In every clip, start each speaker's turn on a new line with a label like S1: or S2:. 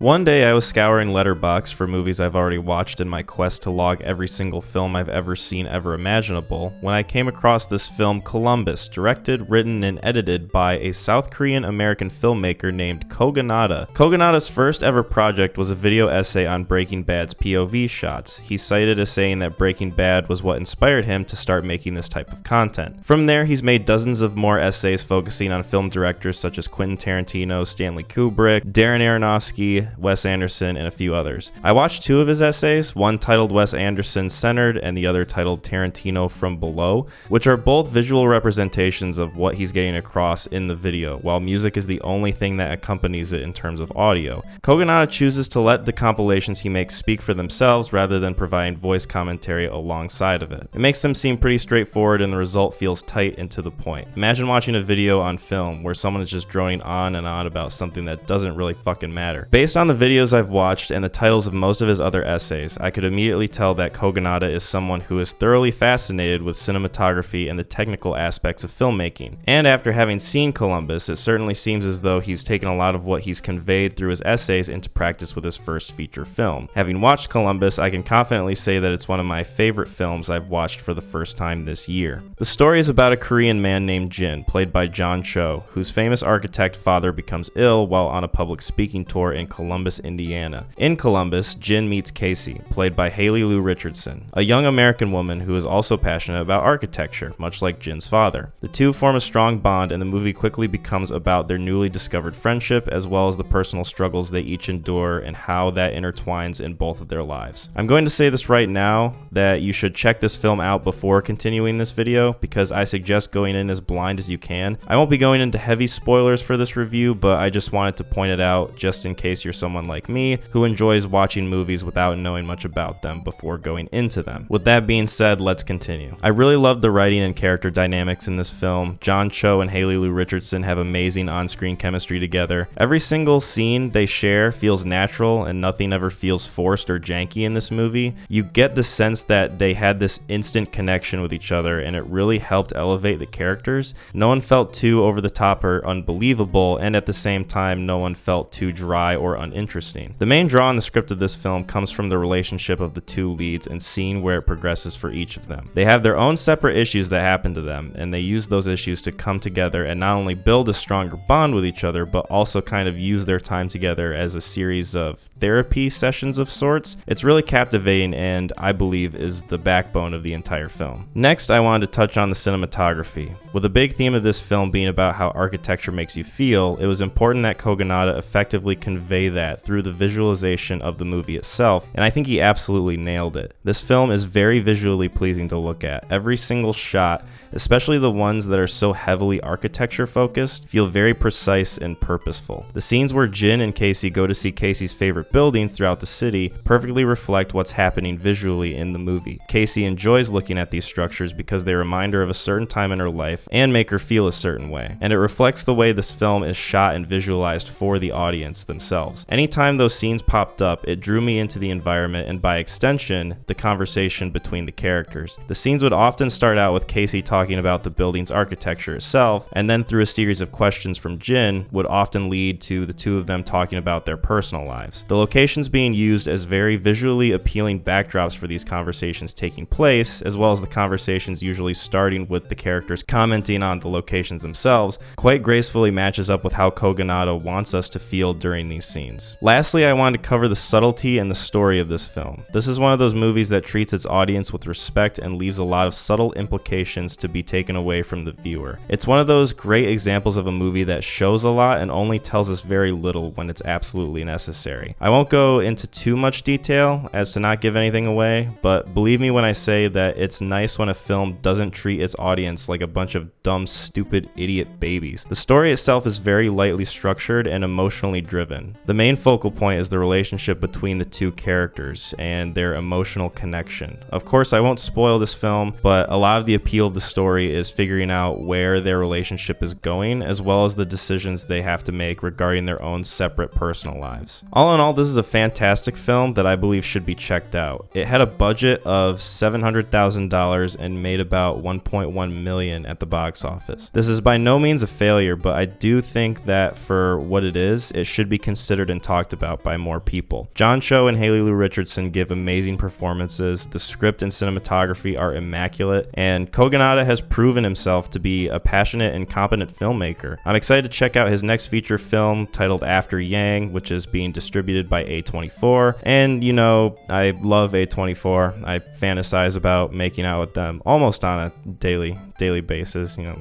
S1: One day I was scouring Letterboxd for movies I've already watched in my quest to log every single film I've ever seen ever imaginable, when I came across this film Columbus, directed, written, and edited by a South Korean American filmmaker named Kogonada. Kogonada's first ever project was a video essay on Breaking Bad's POV shots. He cited as saying that Breaking Bad was what inspired him to start making this type of content. From there, he's made dozens of more essays focusing on film directors such as Quentin Tarantino, Stanley Kubrick, Darren Aronofsky, Wes Anderson, and a few others. I watched two of his essays, one titled Wes Anderson Centered and the other titled Tarantino From Below, which are both visual representations of what he's getting across in the video, while music is the only thing that accompanies it in terms of audio. Kogonada chooses to let the compilations he makes speak for themselves rather than providing voice commentary alongside of it. It makes them seem pretty straightforward and the result feels tight and to the point. Imagine watching a video on film where someone is just droning on and on about something that doesn't really fucking matter. Based on the videos I've watched and the titles of most of his other essays, I could immediately tell that Kogonada is someone who is thoroughly fascinated with cinematography and the technical aspects of filmmaking. And after having seen Columbus, it certainly seems as though he's taken a lot of what he's conveyed through his essays into practice with his first feature film. Having watched Columbus, I can confidently say that it's one of my favorite films I've watched for the first time this year. The story is about a Korean man named Jin, played by John Cho, whose famous architect father becomes ill while on a public speaking tour in Columbus, Indiana. In Columbus, Jin meets Casey, played by Haley Lou Richardson, a young American woman who is also passionate about architecture, much like Jin's father. The two form a strong bond, and the movie quickly becomes about their newly discovered friendship, as well as the personal struggles they each endure and how that intertwines in both of their lives. I'm going to say this right now, that you should check this film out before continuing this video, because I suggest going in as blind as you can. I won't be going into heavy spoilers for this review, but I just wanted to point it out just in case you're someone like me who enjoys watching movies without knowing much about them before going into them. With that being said, let's continue. I really love the writing and character dynamics in this film. John Cho and Haley Lou Richardson have amazing on-screen chemistry together. Every single scene they share feels natural and nothing ever feels forced or janky in this movie. You get the sense that they had this instant connection with each other and it really helped elevate the characters. No one felt too over the top or unbelievable, and at the same time no one felt too dry or uninteresting. The main draw in the script of this film comes from the relationship of the two leads and seeing where it progresses for each of them. They have their own separate issues that happen to them, and they use those issues to come together and not only build a stronger bond with each other, but also kind of use their time together as a series of therapy sessions of sorts. It's really captivating and I believe is the backbone of the entire film. Next, I wanted to touch on the cinematography. With a big theme of this film being about how architecture makes you feel, it was important that Kogonada effectively convey that through the visualization of the movie itself, and I think he absolutely nailed it. This film is very visually pleasing to look at. Every single shot, especially the ones that are so heavily architecture focused, feel very precise and purposeful. The scenes where Jin and Casey go to see Casey's favorite buildings throughout the city perfectly reflect what's happening visually in the movie. Casey enjoys looking at these structures because they remind her of a certain time in her life and make her feel a certain way, and it reflects the way this film is shot and visualized for the audience themselves. Anytime those scenes popped up, it drew me into the environment and by extension, the conversation between the characters. The scenes would often start out with Casey talking about the building's architecture itself, and then through a series of questions from Jin would often lead to the two of them talking about their personal lives. The locations being used as very visually appealing backdrops for these conversations taking place, as well as the conversations usually starting with the characters commenting on the locations themselves, quite gracefully matches up with how Kogonada wants us to feel during these scenes. Lastly, I wanted to cover the subtlety and the story of this film. This is one of those movies that treats its audience with respect and leaves a lot of subtle implications to be taken away from the viewer. It's one of those great examples of a movie that shows a lot and only tells us very little when it's absolutely necessary. I won't go into too much detail as to not give anything away, but believe me when I say that it's nice when a film doesn't treat its audience like a bunch of dumb, stupid, idiot babies. The story itself is very lightly structured and emotionally driven. The main focal point is the relationship between the two characters and their emotional connection. Of course, I won't spoil this film, but a lot of the appeal of the story is figuring out where their relationship is going, as well as the decisions they have to make regarding their own separate personal lives. All in all, this is a fantastic film that I believe should be checked out. It had a budget of $700,000 and made about $1.1 million at the box office. This is by no means a failure, but I do think that for what it is, it should be considered been talked about by more people. John Cho and Haley Lou Richardson give amazing performances, the script and cinematography are immaculate, and Kogonada has proven himself to be a passionate and competent filmmaker. I'm excited to check out his next feature film titled After Yang, which is being distributed by A24, and you know, I love A24. I fantasize about making out with them almost on a daily basis, you know.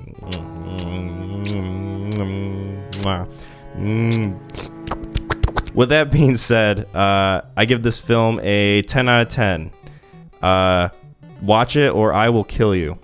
S1: With that being said, I give this film a 10 out of 10. Watch it or I will kill you.